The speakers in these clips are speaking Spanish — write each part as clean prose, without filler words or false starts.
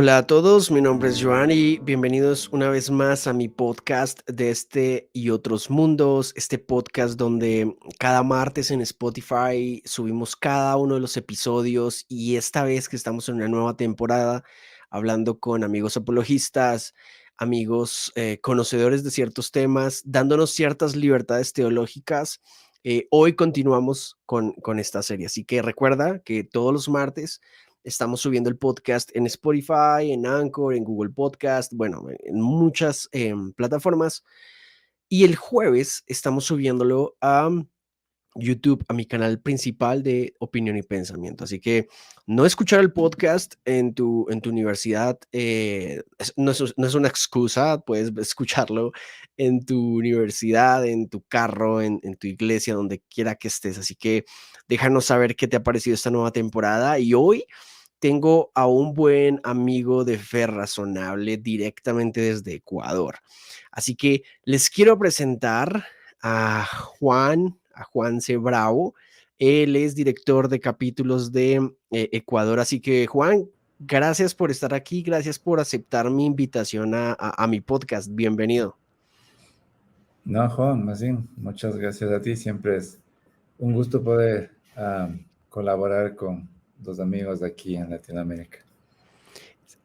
Hola a todos, mi nombre es Joan y bienvenidos una vez más a mi podcast de este y otros mundos, este podcast donde cada martes en Spotify subimos cada uno de los episodios y esta vez que estamos en una nueva temporada hablando con amigos apologistas, amigos conocedores de ciertos temas, dándonos ciertas libertades teológicas. Hoy continuamos con esta serie, así que recuerda que todos los martes estamos subiendo el podcast en Spotify, en Anchor, en Google Podcast, bueno, en muchas plataformas. Y el jueves estamos subiéndolo a YouTube, a mi canal principal de opinión y pensamiento. Así que no escuchar el podcast en tu universidad no es una excusa, puedes escucharlo en tu universidad, en tu carro, en tu iglesia, donde quiera que estés. Así que déjanos saber qué te ha parecido esta nueva temporada. Y hoy tengo a un buen amigo de Fe Razonable directamente desde Ecuador. Así que les quiero presentar a Juan C. Bravo. Él es director de capítulos de Ecuador. Así que, Juan, gracias por estar aquí, gracias por aceptar mi invitación a mi podcast. Bienvenido. No, Juan, más bien, muchas gracias a ti. Siempre es un gusto poder colaborar con los amigos de aquí en Latinoamérica.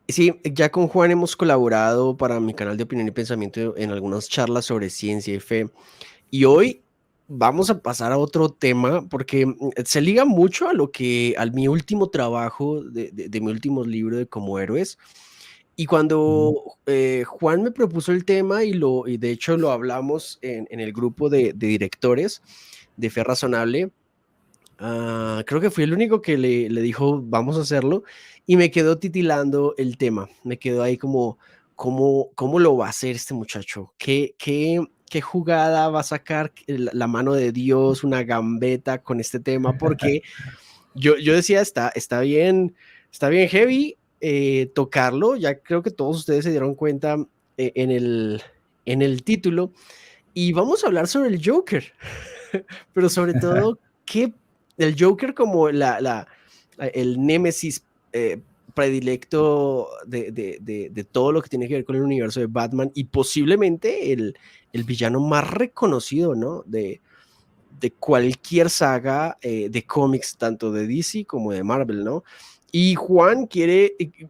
Sí, ya con Juan hemos colaborado para mi canal de opinión y pensamiento en algunas charlas sobre ciencia y fe. Y hoy vamos a pasar a otro tema porque se liga mucho a lo que, al mi último trabajo de mi último libro de Como Héroes. Y cuando Ujú. Juan me propuso el tema y de hecho lo hablamos en el grupo de directores de Fe Razonable, creo que fui el único que le dijo, vamos a hacerlo, y me quedó titilando el tema, me quedó ahí como, ¿cómo lo va a hacer este muchacho? ¿Qué jugada va a sacar la mano de Dios, una gambeta con este tema? Porque yo decía, está bien heavy tocarlo, ya creo que todos ustedes se dieron cuenta en el título, y vamos a hablar sobre el Joker, pero sobre todo, ¿qué el Joker como el némesis predilecto de todo lo que tiene que ver con el universo de Batman y posiblemente el villano más reconocido, ¿no? De cualquier saga de cómics, tanto de DC como de Marvel, ¿no? Y Juan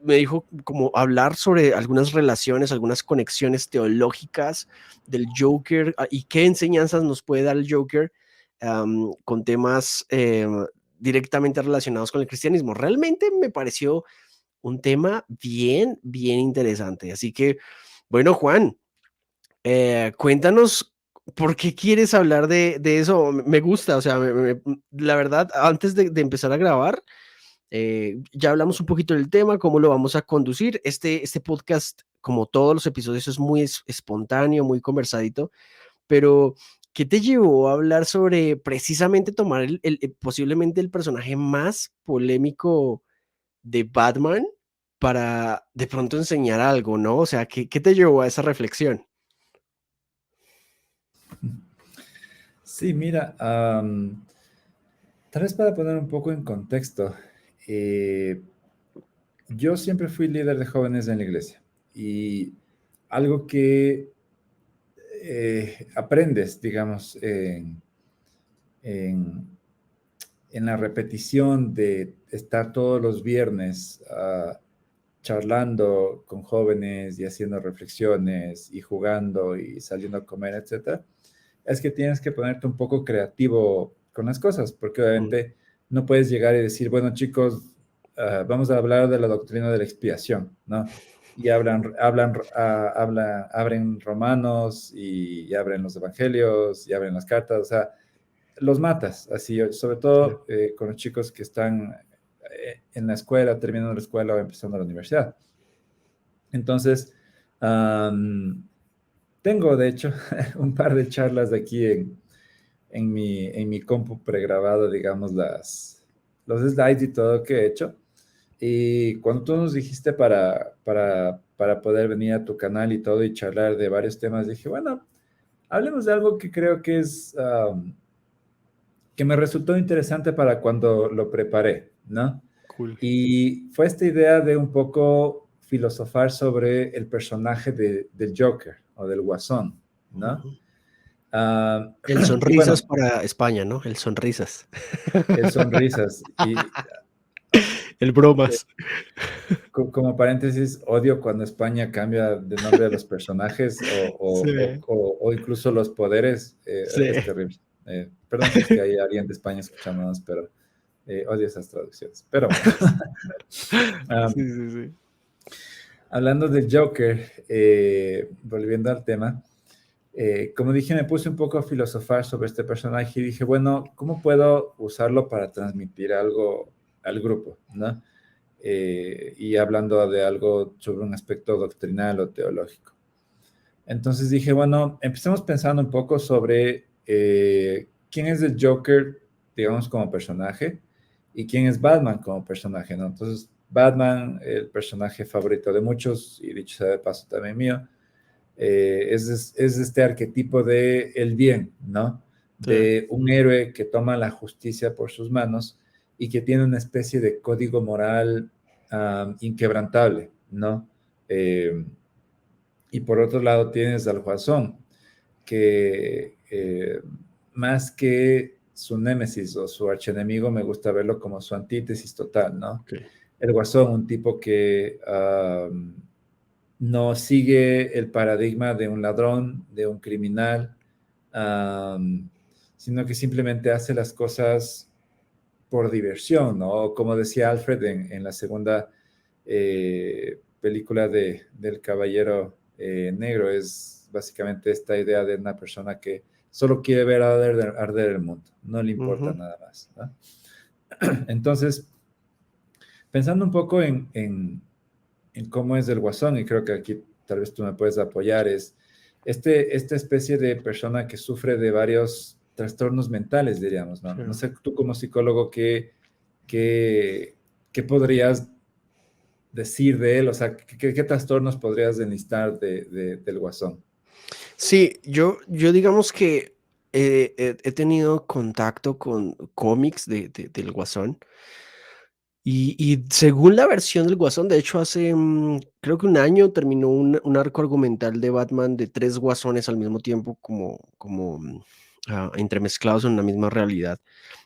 me dijo como hablar sobre algunas relaciones, algunas conexiones teológicas del Joker y qué enseñanzas nos puede dar el Joker con temas directamente relacionados con el cristianismo. Realmente me pareció un tema bien, bien interesante. Así que, bueno, Juan, cuéntanos por qué quieres hablar de eso. Me gusta, o sea, la verdad, antes de empezar a grabar, ya hablamos un poquito del tema, cómo lo vamos a conducir. Este podcast, como todos los episodios, es muy espontáneo, muy conversadito, pero ¿qué te llevó a hablar sobre precisamente tomar posiblemente el personaje más polémico de Batman para de pronto enseñar algo, ¿no? O sea, ¿qué te llevó a esa reflexión? Sí, mira, tal vez para poner un poco en contexto, eh, yo siempre fui líder de jóvenes en la iglesia y algo que aprendes, digamos, en en la repetición de estar todos los viernes charlando con jóvenes y haciendo reflexiones y jugando y saliendo a comer, etcétera, es que tienes que ponerte un poco creativo con las cosas, porque Mm, obviamente no puedes llegar y decir, bueno, chicos, vamos a hablar de la doctrina de la expiación, ¿no? Y abren Romanos y abren los evangelios y abren las cartas, o sea, los matas, así, sobre claro. todo con los chicos que están en la escuela, terminando la escuela o empezando la universidad. Entonces, um, tengo de hecho un par de charlas de aquí en mi compu pregrabado, digamos, los slides y todo que he hecho. Y cuando tú nos dijiste para poder venir a tu canal y todo y charlar de varios temas, dije, bueno, hablemos de algo que creo que que me resultó interesante para cuando lo preparé, ¿no? Cool. Y fue esta idea de un poco filosofar sobre el personaje del Joker o del Guasón, ¿no? Ujú. Ah, El y bueno, sonrisas para España, ¿no? El sonrisas. el sonrisas. Y El bromas. como paréntesis, odio cuando España cambia de nombre de los personajes Sí, o incluso los poderes. sí. Es terrible. Perdón si es que hay alguien de España escuchándonos, pero odio esas traducciones. Pero bueno. Sí, Um, sí, sí. hablando del Joker, volviendo al tema, como dije, me puse un poco a filosofar sobre este personaje y dije, bueno, ¿cómo puedo usarlo para transmitir algo al grupo, ¿no? Y hablando de algo sobre un aspecto doctrinal o teológico. Entonces dije, bueno, empecemos pensando un poco sobre quién es el Joker, digamos, como personaje y quién es Batman como personaje, ¿no? Entonces, Batman, el personaje favorito de muchos, y dicho sea de paso también mío, es este arquetipo de el bien, ¿no? Sí. De un héroe que toma la justicia por sus manos y que tiene una especie de código moral inquebrantable, ¿no? Eh, y por otro lado tienes al Guasón, que más que su némesis o su archienemigo, me gusta verlo como su antítesis total, ¿no? Ok. El Guasón, un tipo que no sigue el paradigma de un ladrón, de un criminal, um, sino que simplemente hace las cosas por diversión, ¿no? Como decía Alfred en la segunda película del Caballero Negro, es básicamente esta idea de una persona que solo quiere ver arder el mundo, no le importa Ujú. nada más, ¿no? Entonces, pensando un poco en cómo es el Guasón, y creo que aquí tal vez tú me puedes apoyar, es esta especie de persona que sufre de varios trastornos mentales, diríamos, ¿no? Sí. No sé, tú como psicólogo, qué, qué podrías decir de él? O sea, qué trastornos podrías enlistar del Guasón? Sí, yo digamos que he tenido contacto con cómics del Guasón y según la versión del Guasón, de hecho hace creo que un año terminó un arco argumental de Batman de tres guasones al mismo tiempo como entremezclados en una misma realidad.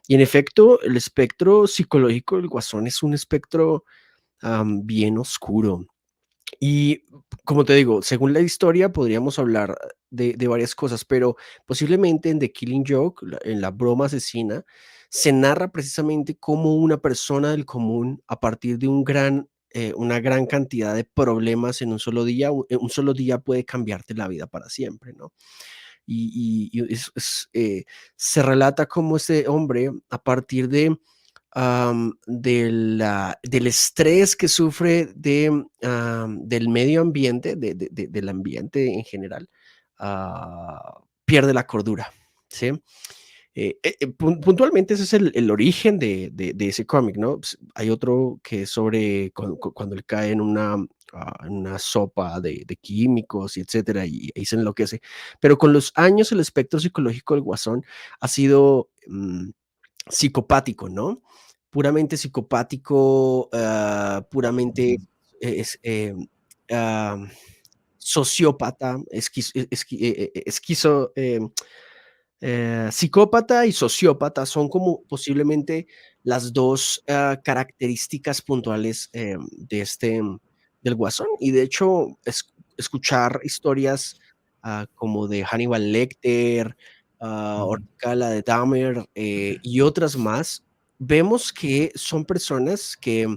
Y en efecto, el espectro psicológico del Guasón es un espectro bien oscuro. Y como te digo, según la historia podríamos hablar de varias cosas, pero posiblemente en The Killing Joke, en la broma asesina, se narra precisamente cómo una persona del común, a partir de una gran cantidad de problemas en un solo día, un solo día puede cambiarte la vida para siempre, ¿no? Y se relata cómo ese hombre, a partir del estrés que sufre del medio ambiente, del ambiente en general, pierde la cordura, ¿sí? Puntualmente ese es el origen de ese cómic, ¿no? Pues, hay otro que es sobre cuando él cae en una sopa de químicos y etcétera, y ahí se enloquece. Pero con los años el espectro psicológico del Guasón ha sido psicopático, ¿no? Puramente psicopático, puramente Ujú, es, am, sociópata, psicópata y sociópata son como posiblemente las dos características puntuales del Guasón. Y de hecho, escuchar historias como de Hannibal Lecter, ujú, Ortega, la de Dahmer y otras más, vemos que son personas que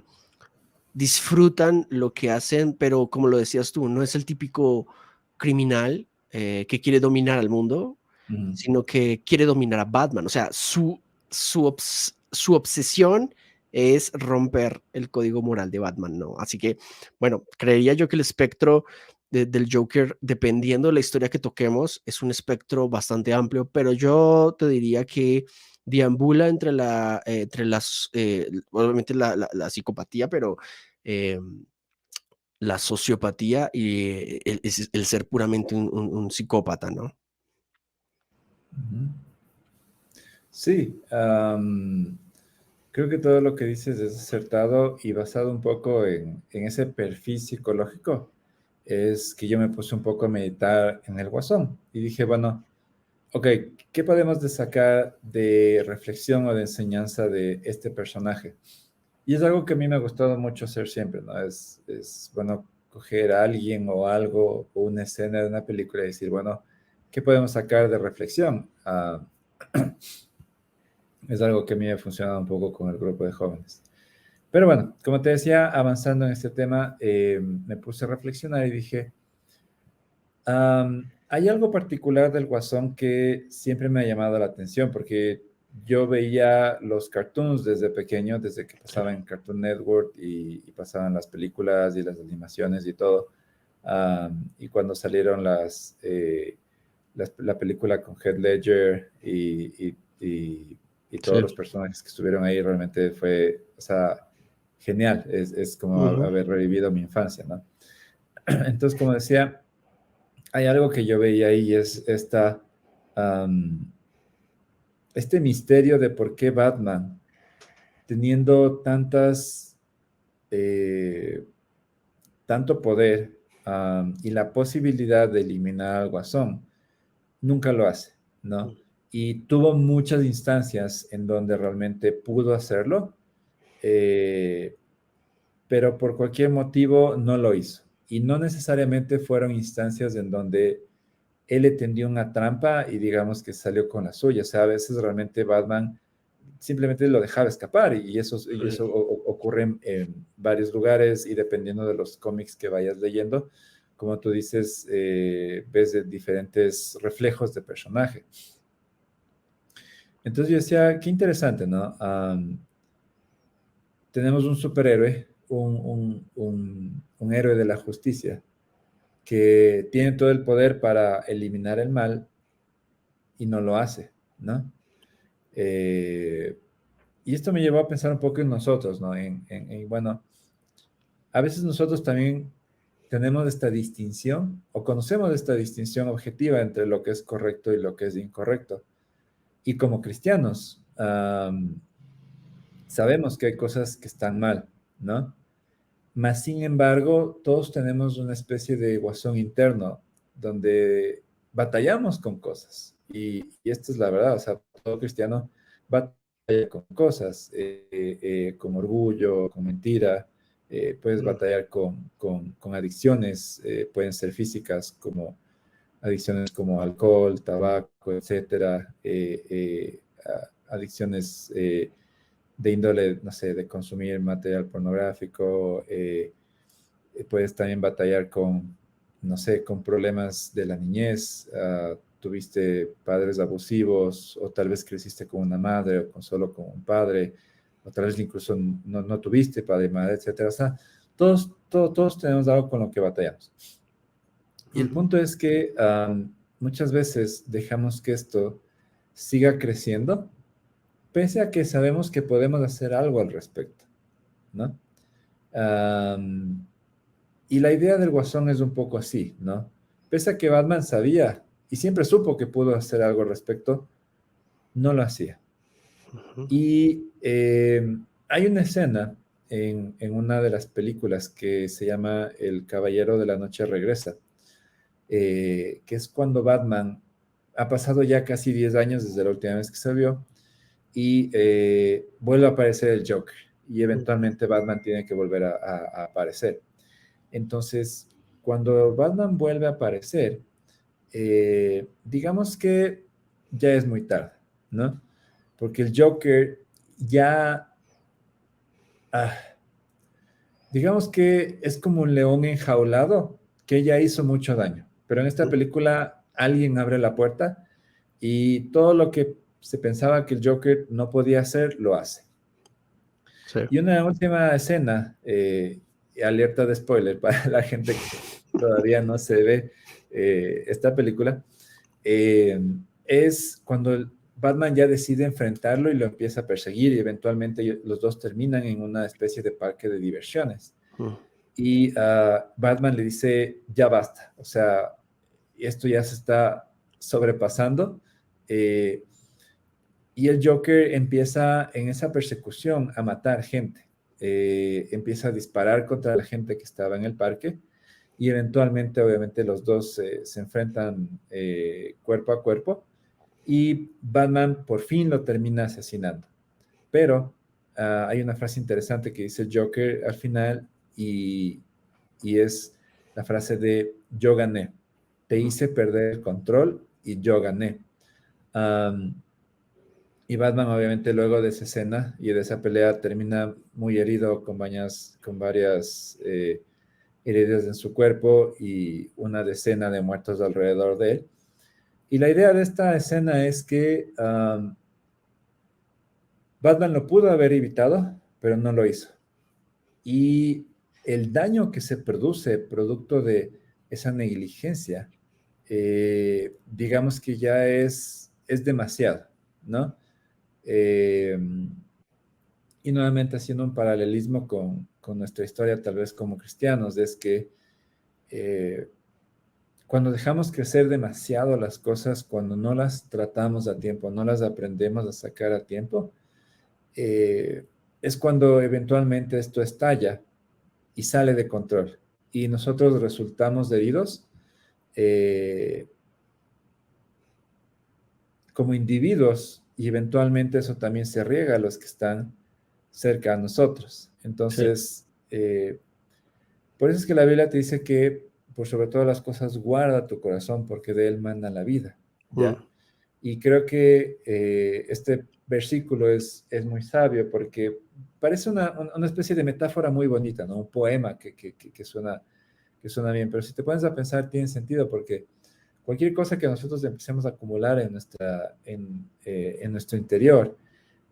disfrutan lo que hacen, pero como lo decías tú, no es el típico criminal que quiere dominar al mundo, ujú. sino que quiere dominar a Batman. O sea, su obsesión es romper el código moral de Batman, ¿no? Así que, bueno, creería yo que el espectro del Joker, dependiendo de la historia que toquemos, es un espectro bastante amplio, pero yo te diría que deambula entre obviamente la psicopatía, pero em, la sociopatía y el ser puramente un psicópata, ¿no? Ujú. Sí, Creo que todo lo que dices es acertado y basado un poco en ese perfil psicológico. Es que yo me puse un poco a meditar en el Guasón y dije, bueno, ok, ¿qué podemos sacar de reflexión o de enseñanza de este personaje? Y es algo que a mí me ha gustado mucho hacer siempre, ¿no? Es bueno coger a alguien o algo o una escena de una película y decir, bueno, ¿qué podemos sacar de reflexión? Es algo que a mí me ha funcionado un poco con el grupo de jóvenes. Pero bueno, como te decía, avanzando en este tema, me puse a reflexionar y dije, hay algo particular del Guasón que siempre me ha llamado la atención, porque yo veía los cartoons desde pequeño, desde que Sí. pasaba en Cartoon Network y pasaban las películas y las animaciones y todo. Y cuando salieron la película con Heath Ledger y todos Sí. los personajes que estuvieron ahí, realmente fue, o sea, genial. Es como Ujú. haber revivido mi infancia, ¿no? Entonces, como decía, hay algo que yo veía ahí y es am, este misterio de por qué Batman, teniendo eh, tanto poder, y la posibilidad de eliminar al Guasón, nunca lo hace, ¿no? Y tuvo muchas instancias en donde realmente pudo hacerlo, eh, pero por cualquier motivo no lo hizo. Y no necesariamente fueron instancias en donde él le tendió una trampa y digamos que salió con la suya. O sea, a veces realmente Batman simplemente lo dejaba escapar y eso ocurre en varios lugares y dependiendo de los cómics que vayas leyendo, como tú dices, ves de diferentes reflejos de personaje. Entonces yo decía, qué interesante, ¿no? Tenemos un superhéroe, un héroe de la justicia, que tiene todo el poder para eliminar el mal y no lo hace, ¿no? Eh, y esto me llevó a pensar un poco en nosotros, ¿no? Bueno, a veces nosotros también tenemos esta distinción o conocemos esta distinción objetiva entre lo que es correcto y lo que es incorrecto. Y como cristianos, sabemos que hay cosas que están mal, ¿no? Mas, sin embargo, todos tenemos una especie de guasón interno donde batallamos con cosas. Y esta es la verdad, o sea, todo cristiano batalla con cosas, con orgullo, con mentira, puedes Mm. batallar con adicciones, pueden ser físicas como adicciones como alcohol, tabaco, etcétera, adicciones de índole, no sé, de consumir material pornográfico, puedes también batallar con, no sé, con problemas de la niñez, tuviste padres abusivos o tal vez creciste con una madre o solo con un padre, o tal vez incluso no tuviste padre y madre, etcétera. O sea, todos tenemos algo con lo que batallamos. Y el Ujú. punto es que muchas veces dejamos que esto siga creciendo, pese a que sabemos que podemos hacer algo al respecto, ¿no? Um, y la idea del Guasón es un poco así, ¿no? Pese a que Batman sabía y siempre supo que pudo hacer algo al respecto, no lo hacía. Ujú. Y hay una escena en una de las películas que se llama El Caballero de la Noche Regresa, que es cuando Batman ha pasado ya casi 10 años desde la última vez que se vio y vuelve a aparecer el Joker y eventualmente Batman tiene que volver a aparecer. Entonces, cuando Batman vuelve a aparecer, digamos que ya es muy tarde, ¿no? Porque el Joker ya, ah, digamos que es como un león enjaulado que ya hizo mucho daño. Pero en esta película alguien abre la puerta y todo lo que se pensaba que el Joker no podía hacer, lo hace. Sí. Y una última escena, alerta de spoiler para la gente que todavía no se ve esta película, eh, es cuando Batman ya decide enfrentarlo y lo empieza a perseguir y eventualmente los dos terminan en una especie de parque de diversiones. Mm. Y Batman le dice, ya basta, o sea, esto ya se está sobrepasando. eh, Y el Joker empieza en esa persecución a matar gente. Empieza a disparar contra la gente que estaba en el parque y eventualmente, obviamente, los dos se enfrentan cuerpo a cuerpo y Batman por fin lo termina asesinando. Pero hay una frase interesante que dice el Joker al final y es la frase de yo gané. Te hice perder el control y yo gané. Um, y Batman, obviamente, luego de esa escena y de esa pelea, termina muy herido con varias heridas en su cuerpo y una decena de muertos alrededor de él. Y la idea de esta escena es que Batman lo pudo haber evitado, pero no lo hizo. Y el daño que se produce producto de esa negligencia, digamos que ya es demasiado, ¿no? Eh, y nuevamente haciendo un paralelismo con nuestra historia, tal vez como cristianos, es que eh, cuando dejamos crecer demasiado las cosas, cuando no las tratamos a tiempo, no las aprendemos a sacar a tiempo, es cuando eventualmente esto estalla y sale de control. Y nosotros resultamos heridos eh, como individuos y eventualmente eso también se riega a los que están cerca a nosotros. Sí. Entonces, por eso es que la Biblia te dice que por sobre todas las cosas guarda tu corazón porque de él manda la vida, Mm, ¿ya? Y creo que este versículo es muy sabio porque parece una especie de metáfora muy bonita, ¿no? Un poema que suena bien, pero si te pones a pensar tiene sentido porque cualquier cosa que nosotros empecemos a acumular en nuestro interior,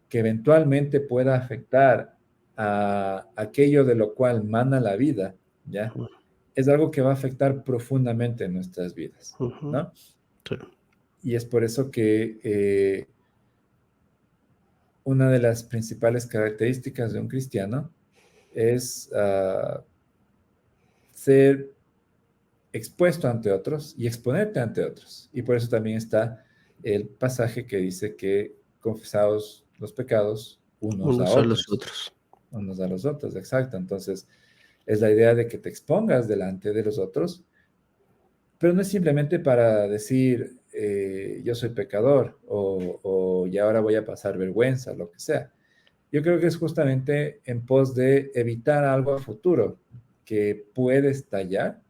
que eventualmente pueda afectar a aquello de lo cual mana la vida, ¿ya? mm, Es algo que va a afectar profundamente en nuestras vidas, ujú, ¿no? sí. Y es por eso que una de las principales características de un cristiano es ser expuesto ante otros y exponerte ante otros. Y por eso también está el pasaje que dice que confesaos los pecados Unos a los otros. unos a los otros, exacto. Entonces, es la idea de que te expongas delante de los otros, pero no es simplemente para decir yo soy pecador o y ahora voy a pasar vergüenza, lo que sea. Yo creo que es justamente en pos de evitar algo a futuro que puede estallar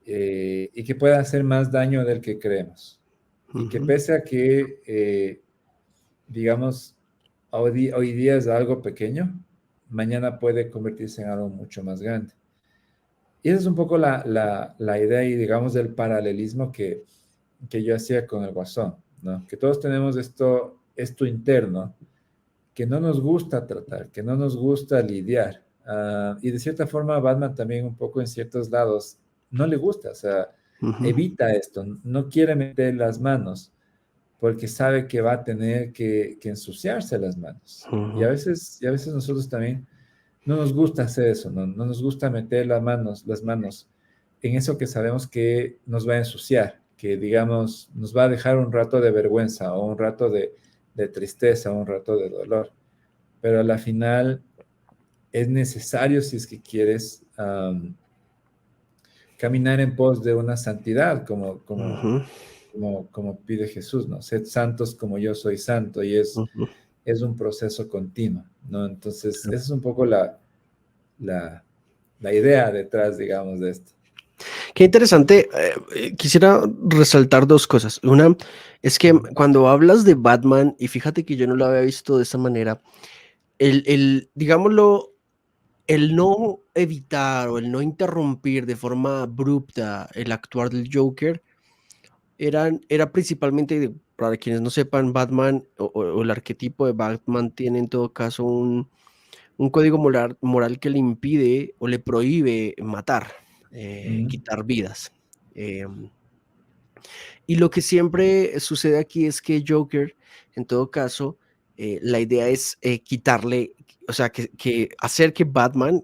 y que pueda hacer más daño del que creemos. Y que Ujú, pese a que, digamos, hoy día es algo pequeño, mañana puede convertirse en algo mucho más grande. Y esa es un poco la idea y, digamos, del paralelismo que yo hacía con el Guasón, ¿no? Que todos tenemos esto interno que no nos gusta tratar, que no nos gusta lidiar. Y de cierta forma, Batman también un poco en ciertos lados no le gusta, o sea, ujú, evita esto, no quiere meter las manos porque sabe que va a tener que ensuciarse las manos. ujú, Y a veces nosotros también no nos gusta hacer eso, no nos gusta meter las manos en eso que sabemos que nos va a ensuciar, que digamos nos va a dejar un rato de vergüenza o un rato de tristeza, un rato de dolor. Pero a la final es necesario si es que quieres caminar en pos de una santidad, ujú, como pide Jesús, ¿no? Sed santos como yo soy santo, y ujú. es un proceso continuo, ¿no? Entonces, Sí. esa es un poco la, la idea detrás, digamos, de esto. Qué interesante. Quisiera resaltar dos cosas. Una es que Ujú, cuando hablas de Batman, y fíjate que yo no lo había visto de esa manera, digámoslo, el no evitar o el no interrumpir de forma abrupta el actuar del Joker era principalmente, para quienes no sepan, Batman o el arquetipo de Batman tiene en todo caso un código moral que le impide o le prohíbe matar, ujú, quitar vidas. Em, y lo que siempre sucede aquí es que Joker, en todo caso, la idea es quitarle, o sea, que hacer que Batman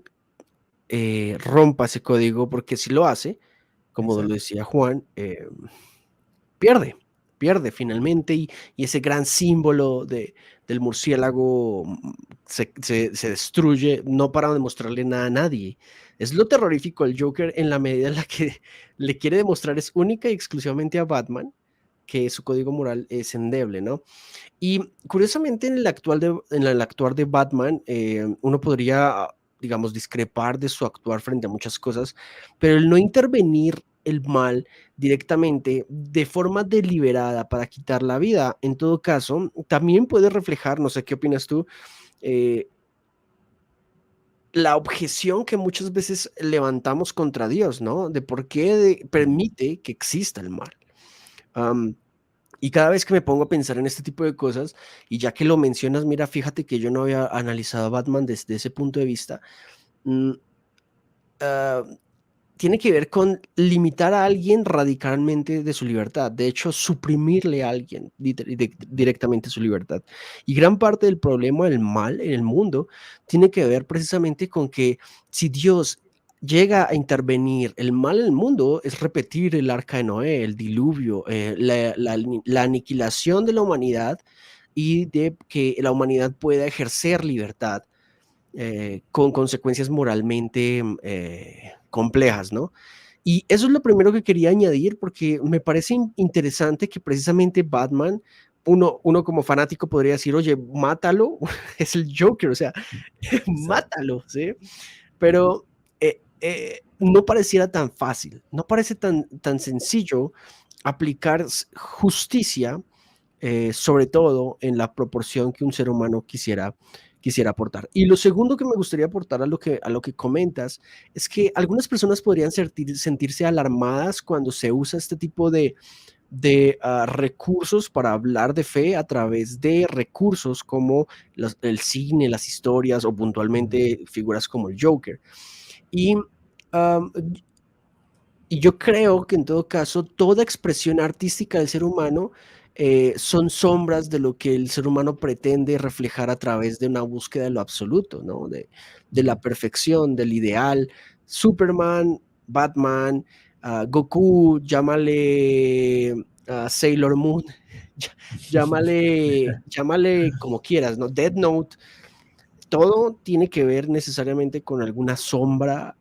rompa ese código, porque si lo hace, como lo exacto. decía Juan, pierde. pierde finalmente y ese gran símbolo del murciélago se destruye, no para demostrarle nada a nadie. Es lo terrorífico del Joker en la medida en la que le quiere demostrar es única y exclusivamente a Batman que su código moral es endeble, ¿no? Y curiosamente en el actuar de Batman, uno podría, digamos, discrepar de su actuar frente a muchas cosas, pero el no intervenir el mal directamente de forma deliberada para quitar la vida, en todo caso, también puede reflejar, no sé qué opinas tú, eh, la objeción que muchas veces levantamos contra Dios, ¿no? De por qué permite que exista el mal. Am, y cada vez que me pongo a pensar en este tipo de cosas, y ya que lo mencionas, mira, fíjate que yo no había analizado a Batman desde ese punto de vista. mm, ah, Tiene que ver con limitar a alguien radicalmente de su libertad, de hecho, suprimirle a alguien directamente su libertad. Y gran parte del problema del mal en el mundo tiene que ver precisamente con que si Dios llega a intervenir, el mal en el mundo es repetir el arca de Noé, el diluvio, la aniquilación de la humanidad y de que la humanidad pueda ejercer libertad con consecuencias moralmente complejas, ¿no? Y eso es lo primero que quería añadir porque me parece interesante que precisamente Batman, uno como fanático podría decir, oye, mátalo, es el Joker, o sea, Exacto. mátalo, ¿sí? Pero no pareciera tan fácil, no parece tan sencillo aplicar justicia, sobre todo en la proporción que un ser humano quisiera aportar. Y lo segundo que me gustaría aportar a lo que comentas es que algunas personas podrían sentirse alarmadas cuando se usa este tipo de recursos para hablar de fe a través de recursos como el cine, las historias o Ujú. puntualmente figuras como el Joker. Y um, y yo creo que en todo caso, toda expresión artística del ser humano son sombras de lo que el ser humano pretende reflejar a través de una búsqueda de lo absoluto, ¿no? De la Ujú. perfección, del ideal. Superman, Batman, Goku, llámale Sailor Moon, llámale como quieras, ¿no? Death Note, todo tiene que ver necesariamente con alguna sombra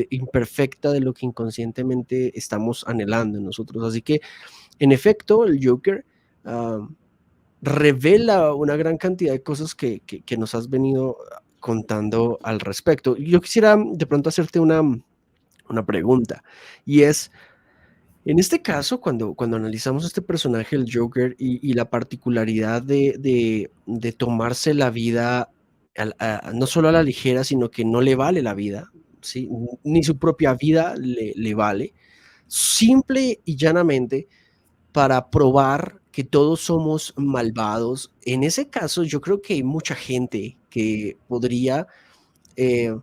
imperfecta de lo que inconscientemente estamos anhelando en nosotros. Así que, en efecto, el Joker ah, revela una gran cantidad de cosas que nos has venido contando al respecto. Yo quisiera de pronto hacerte una pregunta y es, en este caso, cuando analizamos este personaje, el Joker, y la particularidad de tomarse la vida no solo a la ligera, sino que no le vale la vida, ¿sí? Ni su propia vida le vale, simple y llanamente para probar que todos somos malvados. En ese caso, yo creo que hay mucha gente que podría eh,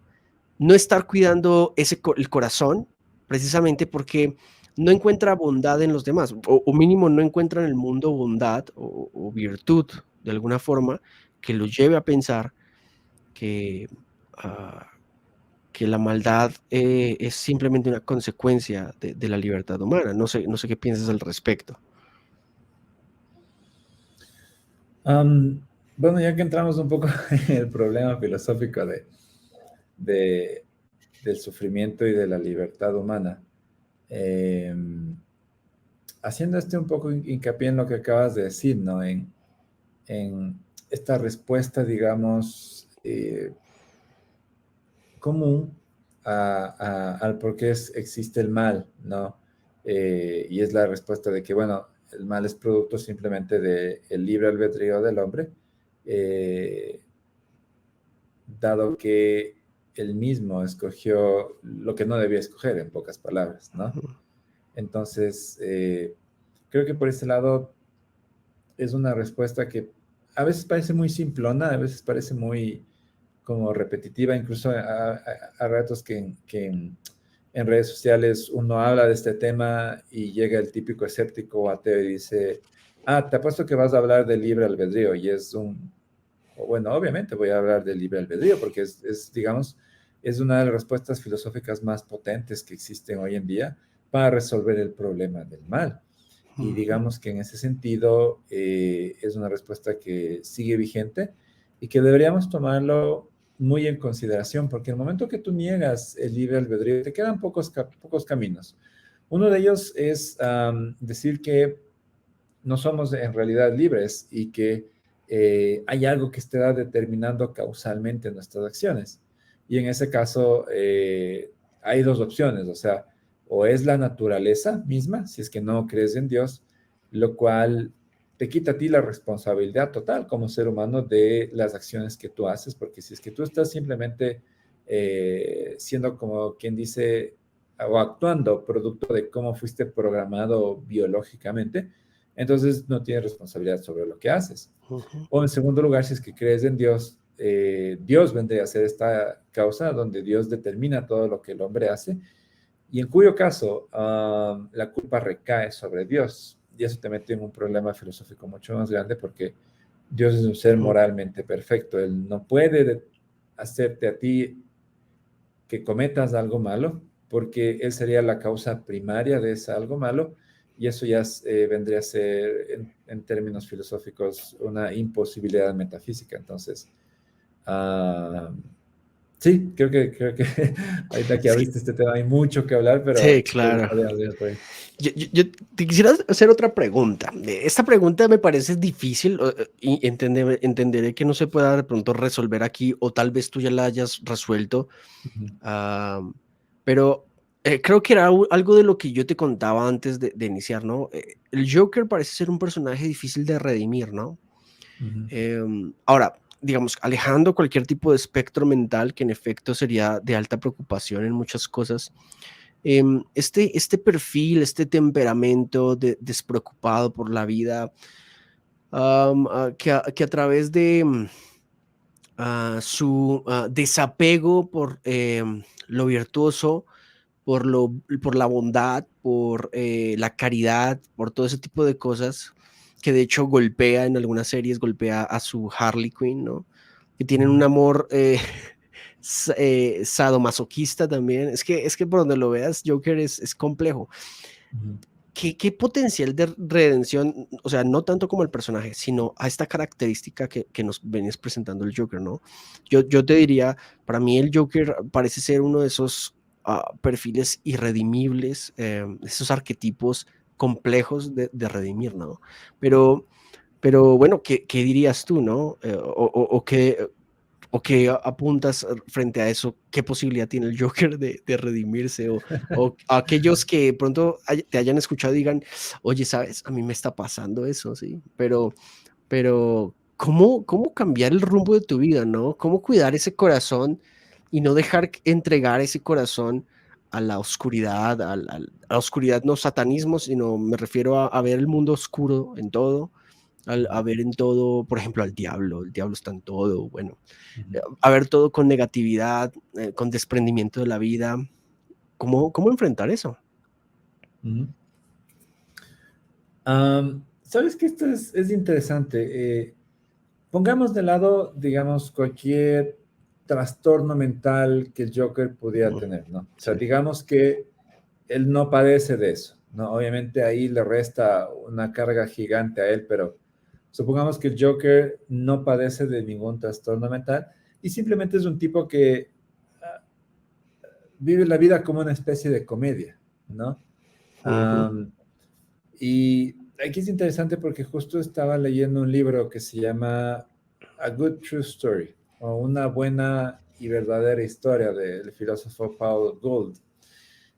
no estar cuidando el corazón, precisamente porque no encuentra bondad en los demás, o mínimo no encuentra en el mundo bondad o virtud de alguna forma que lo lleve a pensar que, ah, que la maldad es simplemente una consecuencia de la libertad humana. No sé qué piensas al respecto. Am, bueno, ya que entramos un poco en el problema filosófico de- del sufrimiento y de la libertad humana, eh, haciendo un poco hincapié en lo que acabas de decir, ¿no? En esta respuesta, digamos, común al por qué existe el mal, ¿no? Y es la respuesta de que, bueno, el mal es producto simplemente del libre albedrío del hombre, eh, dado que él mismo escogió lo que no debía escoger, en pocas palabras, ¿no? Ujú, Entonces, creo que por ese lado es una respuesta que a veces parece muy simplona, a veces parece muy como repetitiva, incluso a ratos que en redes sociales uno habla de este tema y llega el típico escéptico o ateo y dice, ah, te apuesto que vas a hablar del libre albedrío y bueno, obviamente voy a hablar del libre albedrío porque digamos, es una de las respuestas filosóficas más potentes que existen hoy en día para resolver el problema del mal. Y digamos que en ese sentido es una respuesta que sigue vigente y que deberíamos tomarlo muy en consideración, porque el momento que tú niegas el libre albedrío, te quedan pocos caminos. Uno de ellos es decir que no somos en realidad libres y que hay algo que está determinando causalmente nuestras acciones. Y en ese caso hay dos opciones, o sea, o es la naturaleza misma, si es que no crees en Dios, lo cual te quita a ti la responsabilidad total como ser humano de las acciones que tú haces, porque si es que tú estás simplemente siendo como quien dice, o actuando producto de cómo fuiste programado biológicamente, entonces no tienes responsabilidad sobre lo que haces. Ujú. O en segundo lugar, si es que crees en Dios, Dios vendría a ser esta causa donde Dios determina todo lo que el hombre hace y en cuyo caso la culpa recae sobre Dios. Y eso te mete en un problema filosófico mucho más grande porque Dios es un ser Ujú. moralmente perfecto. Él no puede hacerte a ti que cometas algo malo porque Él sería la causa primaria de ese algo malo y eso ya vendría a ser en términos filosóficos una imposibilidad metafísica. Entonces, ah, sí, creo que ahorita que Sí, abriste este tema hay mucho que hablar, sí, pero creo que claro. podríamos ir por ahí. Yo te quisiera hacer otra pregunta. Esta pregunta me parece difícil y entenderé que no se pueda de pronto resolver aquí o tal vez tú ya la hayas resuelto, Ujú, ah, pero creo que era algo de lo que yo te contaba antes de iniciar, ¿no? El Joker parece ser un personaje difícil de redimir, ¿no? ujú, Ahora, digamos, alejando cualquier tipo de espectro mental que en efecto sería de alta preocupación en muchas cosas, este perfil, este temperamento despreocupado por la vida, que a través de su desapego por lo virtuoso, por la bondad, por la caridad, por todo ese tipo de cosas, que de hecho golpea en algunas series, golpea a su Harley Quinn, ¿no? Que tienen un ujú, amor sadomasoquista también. Es que por donde lo veas, Joker es complejo. ujú, ¿Qué potencial de redención, o sea, no tanto como el personaje, sino a esta característica que nos venías presentando el Joker, ¿no? Yo te diría, para mí el Joker parece ser uno de esos perfiles irredimibles, esos arquetipos complejos de redimir, ¿no? Pero, pero bueno, ¿qué dirías tú, no? ¿O qué apuntas frente a eso? ¿Qué posibilidad tiene el Joker de redimirse? O aquellos que pronto te hayan escuchado y digan, oye, ¿sabes? A mí me está pasando eso, ¿sí? Pero ¿cómo cambiar el rumbo de tu vida, ¿no? ¿Cómo cuidar ese corazón y no dejar entregar ese corazón a la oscuridad, a la oscuridad, no satanismo, sino me refiero a ver el mundo oscuro en todo, a ver en todo, por ejemplo, al diablo, el diablo está en todo, bueno, ujú, a ver todo con negatividad, con desprendimiento de la vida. ¿Cómo enfrentar eso? ujú. ¿Sabes que esto es interesante? Pongamos de lado, digamos, cualquier trastorno mental que el Joker pudiera Ujú, tener, ¿no? O sea, sí. digamos que él no padece de eso, ¿no? Obviamente ahí le resta una carga gigante a él, pero supongamos que el Joker no padece de ningún trastorno mental y simplemente es un tipo que ah, vive la vida como una especie de comedia, ¿no? Ujú, Am, y aquí es interesante porque justo estaba leyendo un libro que se llama A Good True Story, o una buena y verdadera historia del filósofo Paul Gould.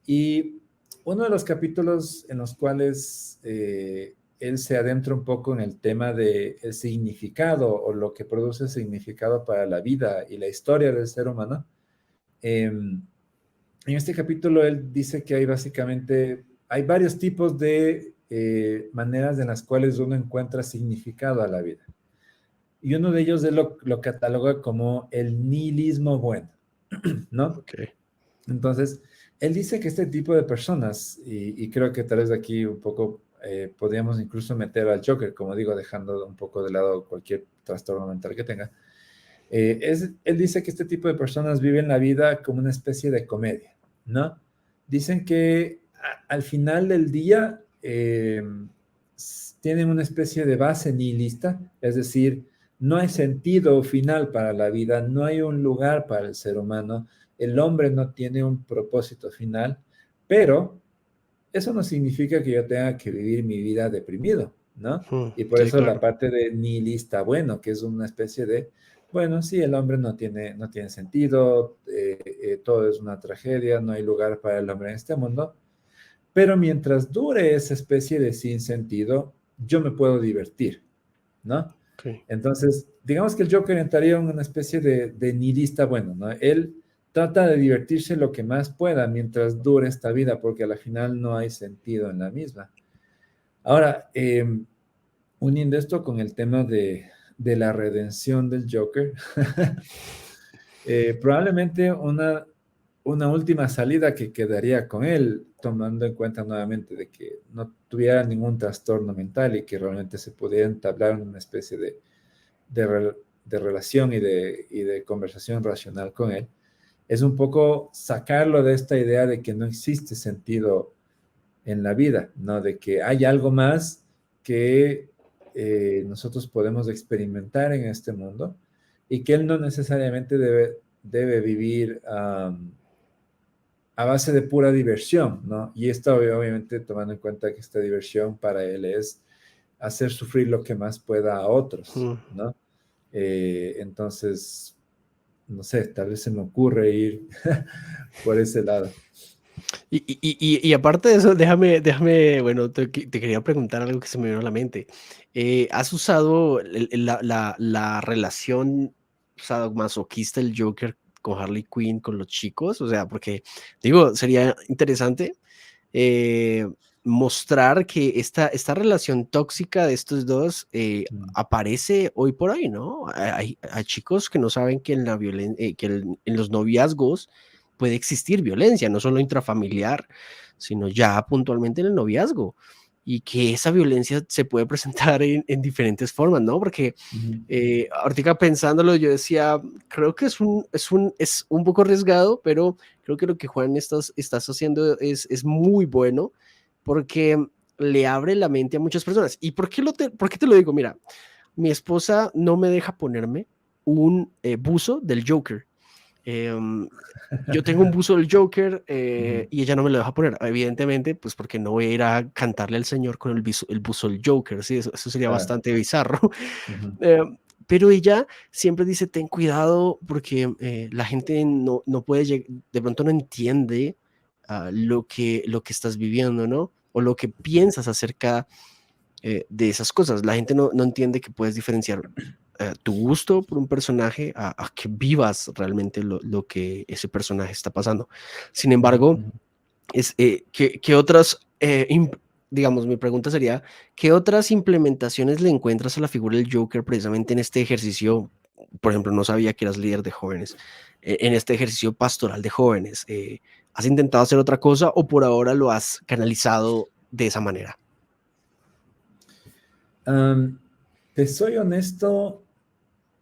Y uno de los capítulos en los cuales él se adentra un poco en el tema de el significado o lo que produce significado para la vida y la historia del ser humano, en este capítulo él dice que hay básicamente, hay varios tipos de maneras en las cuales uno encuentra significado a la vida. Y uno de ellos él lo cataloga como el nihilismo bueno, ¿no? okey. Entonces, él dice que este tipo de personas, y creo que tal vez aquí un poco podríamos incluso meter al Joker, como digo, dejando un poco de lado cualquier trastorno mental que tenga, él dice que este tipo de personas viven la vida como una especie de comedia, ¿no? Dicen que al final del día tienen una especie de base nihilista, es decir, no hay sentido final para la vida, no hay un lugar para el ser humano, el hombre no tiene un propósito final, pero eso no significa que yo tenga que vivir mi vida deprimido, ¿no? Y por Sí, eso la claro. parte de nihilista, bueno, que es una especie de, bueno, sí, el hombre no tiene sentido, todo es una tragedia, no hay lugar para el hombre en este mundo, pero mientras dure esa especie de sinsentido, yo me puedo divertir, ¿no? Okay. Entonces, digamos que el Joker entraría en una especie de nihilista, bueno, ¿no? Él trata de divertirse lo que más pueda mientras dure esta vida, porque a la final no hay sentido en la misma. Ahora, uniendo esto con el tema de la redención del Joker, probablemente una última salida que quedaría con él, tomando en cuenta nuevamente de que no tuviera ningún trastorno mental y que realmente se pudiera entablar una especie de relación y de conversación racional con él, es un poco sacarlo de esta idea de que no existe sentido en la vida, ¿no? De que hay algo más que nosotros podemos experimentar en este mundo y que él no necesariamente debe vivir a base de pura diversión, ¿no? Y esto obviamente tomando en cuenta que esta diversión para él es hacer sufrir lo que más pueda a otros, Mm. ¿no? Entonces, no sé, tal vez se me ocurre ir por ese lado. Y aparte de eso, bueno, te quería preguntar algo que se me vino a la mente. ¿Has usado la relación sadomasoquista del Joker con Harley Quinn con los chicos? O sea, porque digo, sería interesante eh, mostrar que esta relación tóxica de estos dos Mm, aparece hoy por hoy, ¿no? Hay chicos que no saben que en los noviazgos puede existir violencia, no solo intrafamiliar, sino ya puntualmente en el noviazgo. Y que esa violencia se puede presentar en diferentes formas, ¿no? Porque ujú, ahorita pensándolo, yo decía, creo que es un poco arriesgado, pero creo que lo que Juan estás haciendo es muy bueno porque le abre la mente a muchas personas. ¿Y por qué te lo digo? Mira, mi esposa no me deja ponerme un buzo del Joker. Em, yo tengo un buzo del Joker ujú, y ella no me lo deja poner, evidentemente, pues porque no voy a ir a cantarle al señor con el buzo del Joker, ¿sí? Eso sería claro, bastante bizarro. ujú, Eh, pero ella siempre dice, ten cuidado porque la gente no puede, de pronto no entiende lo que estás viviendo, ¿no? O lo que piensas acerca de esas cosas. La gente no entiende que puedes diferenciar tu gusto por un personaje a que vivas realmente lo que ese personaje está pasando. Sin ujú, embargo, ujú. ¿qué otras, digamos, mi pregunta sería, ¿qué otras implementaciones le encuentras a la figura del Joker precisamente en este ejercicio? Por ejemplo, no sabía que eras líder de jóvenes. En este ejercicio pastoral de jóvenes, ¿has intentado hacer otra cosa o por ahora lo has canalizado de esa manera? Am, Te soy honesto,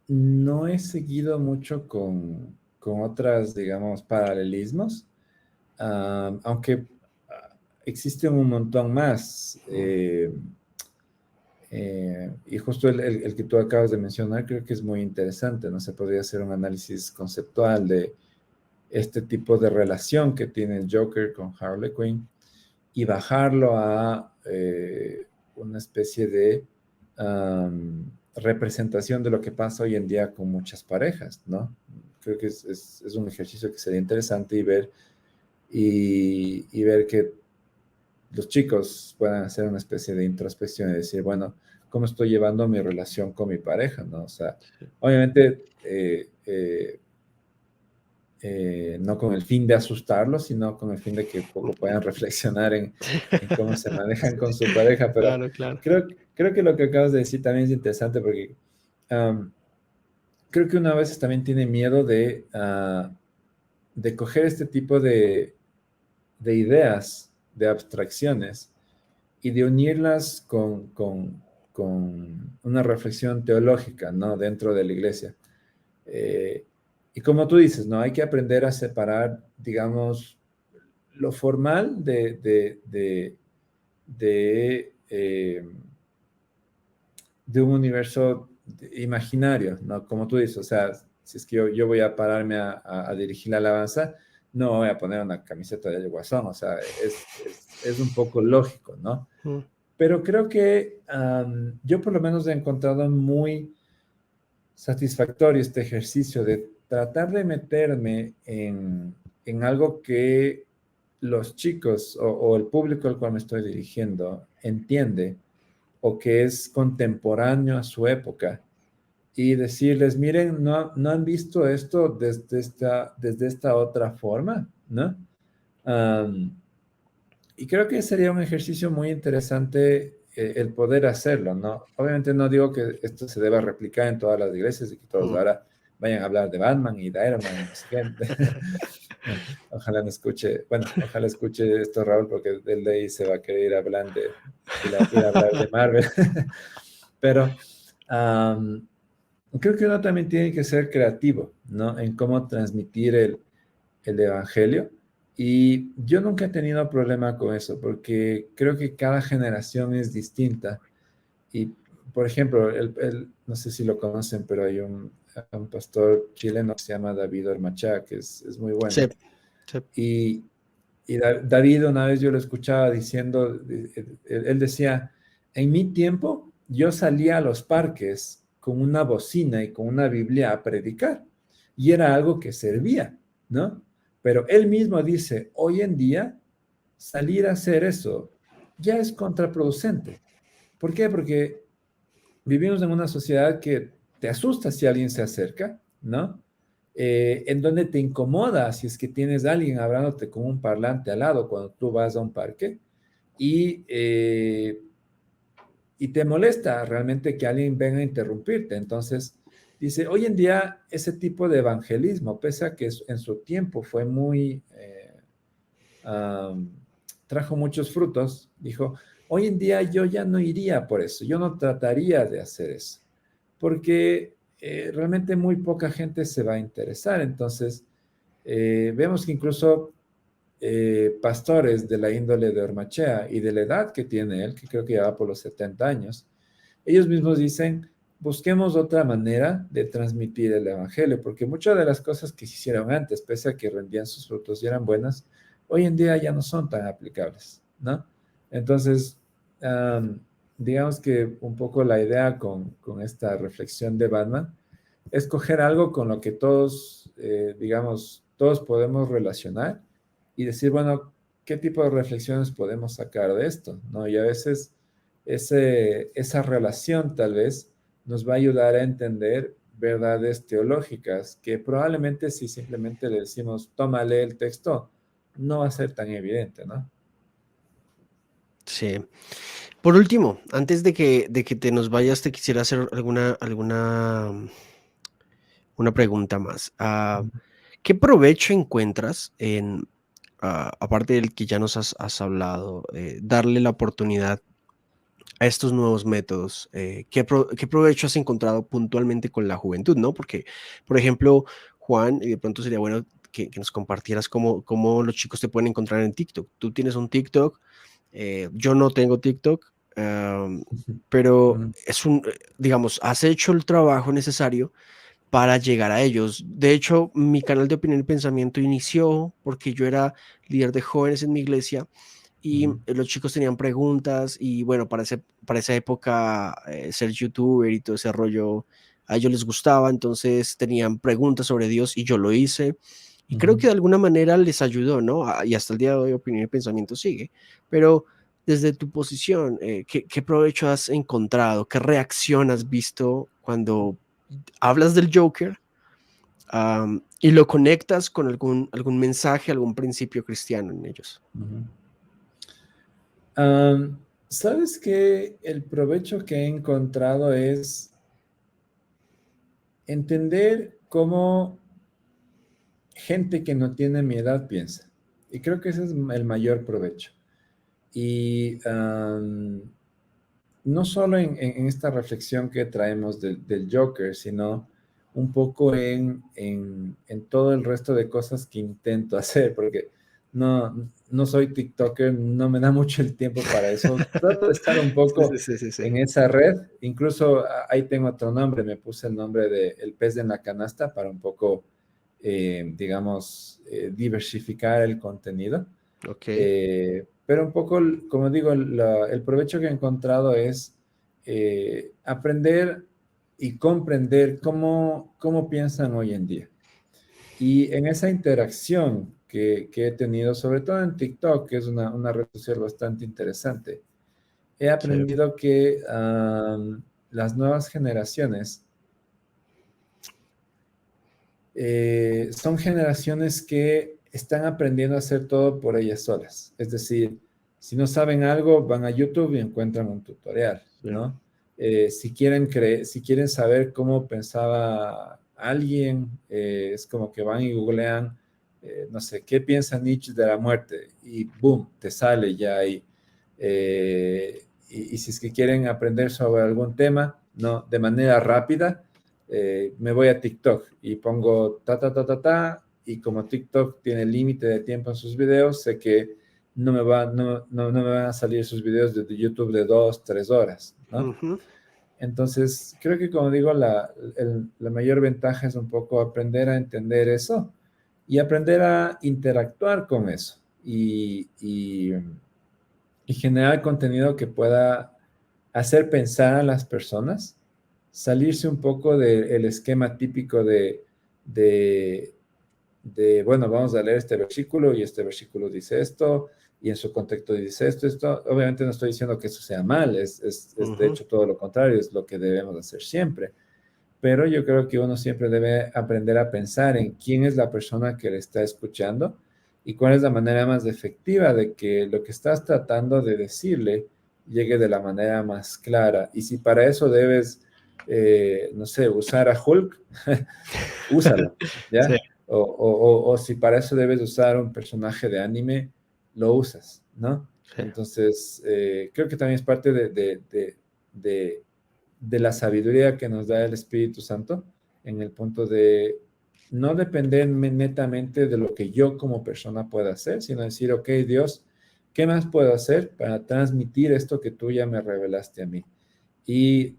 no he seguido mucho con otras, digamos, paralelismos, aunque existen un montón más. Y justo el que tú acabas de mencionar creo que es muy interesante, ¿no? Se podría hacer un análisis conceptual de este tipo de relación que tiene el Joker con Harley Quinn y bajarlo a una especie de representación de lo que pasa hoy en día con muchas parejas, ¿no? Creo que es un ejercicio que sería interesante y ver que los chicos puedan hacer una especie de introspección y decir, bueno, ¿cómo estoy llevando mi relación con mi pareja, ¿no? O sea, obviamente no con el fin de asustarlos, sino con el fin de que poco puedan reflexionar en cómo se manejan con su pareja. Pero Claro, claro. creo que lo que acabas de decir también es interesante porque um, creo que una vez también tiene miedo de coger este tipo de ideas, de abstracciones, y de unirlas con una reflexión teológica, ¿no? Dentro de la iglesia. Eh, y como tú dices, ¿no? Hay que aprender a separar, digamos, lo formal de de un universo imaginario, ¿no? Como tú dices, o sea, si es que yo voy a pararme a dirigir la alabanza, no voy a poner una camiseta del Guasón, o sea, es un poco lógico, ¿no? Mm, Pero creo que yo por lo menos he encontrado muy satisfactorio este ejercicio de tratar de meterme en algo que los chicos o el público al cual me estoy dirigiendo entiende o que es contemporáneo a su época y decirles, miren, no han visto esto desde esta otra forma, ¿no? Um, y creo que sería un ejercicio muy interesante el poder hacerlo, ¿no? Obviamente no digo que esto se deba replicar en todas las iglesias y que todos mm. ahora vayan a hablar de Batman y de Iron Man y no sé qué. Ojalá no escuche, bueno, ojalá escuche esto Raúl porque del de ahí se va a querer ir a hablar de Marvel. Pero um, creo que uno también tiene que ser creativo, ¿no? En cómo transmitir el evangelio. Y yo nunca he tenido problema con eso, porque creo que cada generación es distinta. Y, por ejemplo, no sé si lo conocen, pero hay un pastor chileno que se llama David Ormachá, que es muy Sí, bueno. sí. Y, David una vez yo lo escuchaba diciendo, él decía, en mi tiempo yo salía a los parques con una bocina y con una Biblia a predicar y era algo que servía, ¿no? Pero él mismo dice, hoy en día salir a hacer eso ya es contraproducente. ¿Por qué? Porque vivimos en una sociedad que te asusta si alguien se acerca, ¿no? En donde te incomoda si es que tienes a alguien hablándote con un parlante al lado cuando tú vas a un parque y, eh, y te molesta realmente que alguien venga a interrumpirte. Entonces, dice, hoy en día ese tipo de evangelismo, pese a que en su tiempo fue muy, um, trajo muchos frutos, dijo, hoy en día yo ya no iría por eso, yo no trataría de hacer eso, porque realmente muy poca gente se va a interesar. Entonces, vemos que incluso pastores de la índole de Ormachea y de la edad que tiene él, que creo que ya va por los 70 años, ellos mismos dicen, busquemos otra manera de transmitir el Evangelio, porque muchas de las cosas que se hicieron antes, pese a que rendían sus frutos y eran buenas, hoy en día ya no son tan aplicables, ¿no? Entonces, um, digamos que un poco la idea con esta reflexión de Batman es coger algo con lo que todos, digamos, todos podemos relacionar y decir, bueno, ¿qué tipo de reflexiones podemos sacar de esto? ¿No? Y a veces esa relación tal vez nos va a ayudar a entender verdades teológicas que probablemente si simplemente le decimos, tómale el texto, no va a ser tan evidente, ¿no? Sí. Por último, antes de que te nos vayas, te quisiera hacer una pregunta más. ¿Qué provecho encuentras en, aparte del que ya nos has hablado, darle la oportunidad a estos nuevos métodos? ¿Qué provecho has encontrado puntualmente con la juventud, no? Porque, por ejemplo, Juan, y de pronto sería bueno que nos compartieras cómo los chicos te pueden encontrar en TikTok. Tú tienes un TikTok, yo no tengo TikTok, pero Ujú, digamos, has hecho el trabajo necesario para llegar a ellos. De hecho, mi canal de opinión y pensamiento inició porque yo era líder de jóvenes en mi iglesia y ujú, los chicos tenían preguntas y bueno, para esa época ser youtuber y todo ese rollo a ellos les gustaba, entonces tenían preguntas sobre Dios y yo lo hice. Y creo que ujú. de alguna manera les ayudó, ¿no? Y hasta el día de hoy opinión y pensamiento sigue. Pero desde tu posición, ¿qué provecho has encontrado? ¿Qué reacción has visto cuando hablas del Joker y lo conectas con algún mensaje, algún principio cristiano en ellos? Ujú. Am, ¿Sabes qué? El provecho que he encontrado es entender cómo gente que no tiene mi edad piensa. Y creo que ese es el mayor provecho. Y no solo en esta reflexión que traemos del Joker, sino un poco en todo el resto de cosas que intento hacer, porque no soy TikToker, no me da mucho el tiempo para eso. Trato de estar un Sí, sí, poco sí, sí, sí. en esa red. Incluso ahí tengo otro nombre, me puse el nombre de El pez en la canasta para un poco, digamos, diversificar el contenido. Ok, Pero un poco, como digo, el provecho que he encontrado es aprender y comprender cómo piensan hoy en día. Y en esa interacción que he tenido, sobre todo en TikTok, que es una red social bastante interesante, he sí, aprendido que las nuevas generaciones son generaciones que están aprendiendo a hacer todo por ellas solas. Es decir, si no saben algo, van a YouTube y encuentran un tutorial, sí. ¿no? Si quieren saber cómo pensaba alguien, es como que van y googlean, no sé, ¿qué piensa Nietzsche de la muerte? Y boom, te sale ya ahí. Y si es que quieren aprender sobre algún tema, ¿no? De manera rápida, me voy a TikTok y pongo y como TikTok tiene límite de tiempo en sus videos, sé que no me van a salir sus videos de YouTube de 2, 3 horas, ¿no? Ujú. Entonces, creo que como digo, la mayor ventaja es un poco aprender a entender eso y aprender a interactuar con eso y generar contenido que pueda hacer pensar a las personas, salirse un poco del esquema típico de, bueno, vamos a leer este versículo y este versículo dice esto y en su contexto dice esto. Obviamente no estoy diciendo que eso sea mal, es de Ujú. hecho todo lo contrario, es lo que debemos hacer siempre. Pero yo creo que uno siempre debe aprender a pensar en quién es la persona que le está escuchando y cuál es la manera más efectiva de que lo que estás tratando de decirle llegue de la manera más clara. Y si para eso debes, no sé, usar a Hulk, úsalo, Sí, ¿ya? O si para eso debes usar un personaje de anime, lo usas, ¿no? sí. Entonces, creo que también es parte de de la sabiduría que nos da el Espíritu Santo en el punto de no depender netamente de lo que yo como persona pueda hacer, sino decir, ok, Dios, ¿qué más puedo hacer para transmitir esto que tú ya me revelaste a mí? Y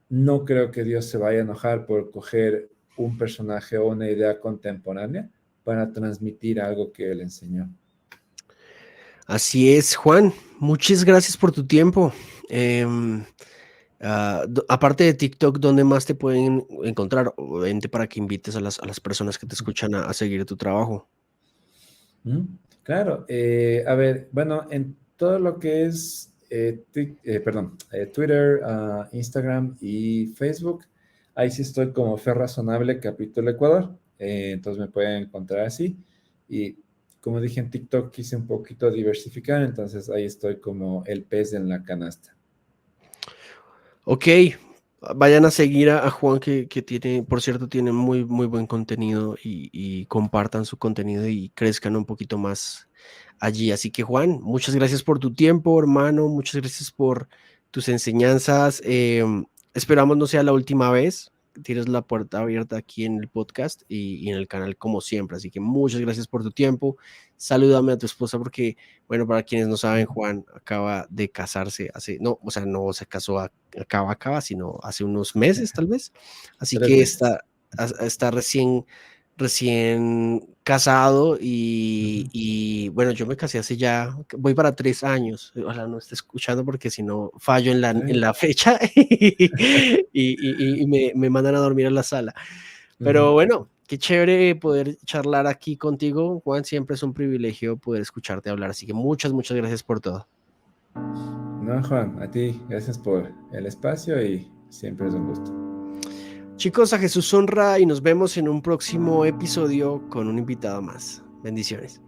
no creo que Dios se vaya a enojar por coger un personaje o una idea contemporánea para transmitir algo que él enseñó. Así es, Juan. Muchas gracias por tu tiempo. Em, aparte de TikTok, ¿dónde más te pueden encontrar? Obviamente para que invites a las personas que te escuchan a seguir tu trabajo. ¿Mm? Claro, a ver, bueno, en todo lo que es Twitter, Instagram y Facebook, ahí sí estoy como Fer Razonable Capítulo Ecuador, entonces me pueden encontrar así. Y como dije en TikTok, quise un poquito diversificar, entonces ahí estoy como el pez en la canasta. Ok, vayan a seguir a Juan que tiene, por cierto, tiene muy, muy buen contenido y compartan su contenido y crezcan un poquito más allí. Así que Juan, muchas gracias por tu tiempo, hermano, muchas gracias por tus enseñanzas. Esperamos no sea la última vez. Tienes la puerta abierta aquí en el podcast y en el canal como siempre. Así que muchas gracias por tu tiempo. Salúdame a tu esposa porque, bueno, para quienes no saben, Juan acaba de casarse hace, no, o sea, no se casó acaba, sino hace unos meses tal vez. Así Tres que meses. está recién casado Ujú. y bueno, yo me casé hace ya, voy para 3 años. Ojalá no esté escuchando porque si no fallo en Sí. la fecha y me mandan a dormir a la sala. Pero Ujú. bueno, qué chévere poder charlar aquí contigo, Juan. Siempre es un privilegio poder escucharte hablar. Así que muchas, muchas gracias por todo. No, Juan, a ti, gracias por el espacio y siempre es un gusto. Chicos, a Jesús honra y nos vemos en un próximo episodio con un invitado más. Bendiciones.